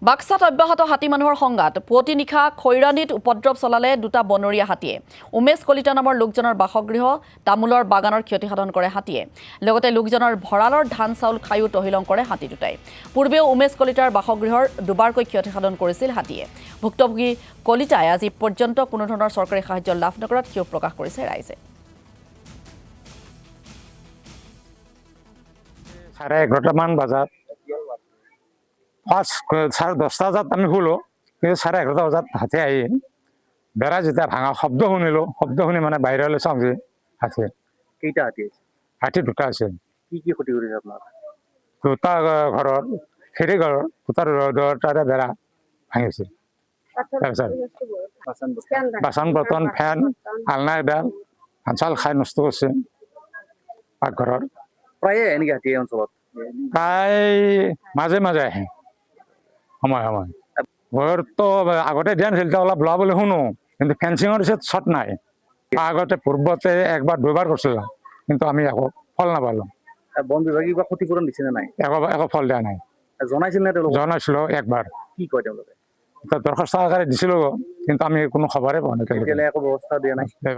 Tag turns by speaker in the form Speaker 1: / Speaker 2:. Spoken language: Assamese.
Speaker 1: বাক্সাত অব্যাহত হাতী মানুহৰ সংঘাত পুৱতি নিশা খৈৰাণীত উপদ্ৰৱ চলালে দুটা বনৰীয়া হাতীয়ে উমেশ কলিতা নামৰ লোকজনৰ বাসগৃহ তামোলৰ বাগানৰ ক্ষতিসাধন কৰে হাতীয়ে লগতে লোকজনৰ ভঁৰালৰ ধান চাউল খায়ো তহিলং কৰে হাতী দুটাই পূৰ্বেও উমেশ কলিতাৰ বাসগৃহৰ দুবাৰকৈ ক্ষতিসাধন কৰিছিল হাতীয়ে ভুক্তভোগী কলিতাই আজি পৰ্যন্ত কোনো ধৰণৰ চৰকাৰী সাহায্য লাভ নকৰাত ক্ষোভ প্ৰকাশ কৰিছে ৰাইজে
Speaker 2: 11:30 বজাত ফাৰ্ষ্ট 10:30 বজাত আমি শুলো কিন্তু 11:30 বজাত হাতী আহি বেৰা যেতিয়া ভাঙা শব্দ শুনি মানে বাহিৰলৈ চাওঁ যে হাতী
Speaker 3: কেইটা হাতী আছে
Speaker 2: হাতী দুটা আছে
Speaker 3: কি কি ক্ষতি কৰিছে আপোনাৰ
Speaker 2: দুটা ঘৰৰ খেৰি ঘৰৰ দুটাৰে বেৰা ভাঙিছে তাৰপিছত বাচন বৰ্তন ফেন আলনা এডাল ধান চাউল খাই নষ্ট কৰিছে পাকঘৰৰ
Speaker 3: প্ৰায়ে এনেকে হাতী এই অঞ্চলত
Speaker 2: প্ৰায় মাজে মাজে আহে সময় ঘৰতো আগতে দিয়া নাছিল এতিয়া অলপ লোৱা বুলি শুনো কিন্তু ফেঞ্চিঙৰ পিছত শ্বট নাই আগতে পূৰ্বতে একবাৰ দুবাৰ কৰিছিল কিন্তু আমি একো ফল নাপালো
Speaker 3: বন বিভাগে কিবা ক্ষতিপূৰণ দিছে নে নাই
Speaker 2: একো ফল দিয়া নাই
Speaker 3: জনাইছিল নে তেওঁলোকক
Speaker 2: জনাইছিলো একবাৰ
Speaker 3: কি কয় তেওঁলোকে
Speaker 2: দৰখাস্ত আকাৰে দিছিলো কিন্তু আমি কোনো খবৰে পোৱা নাই
Speaker 3: এতিয়ালৈ একো ব্যৱস্থা দিয়া নাই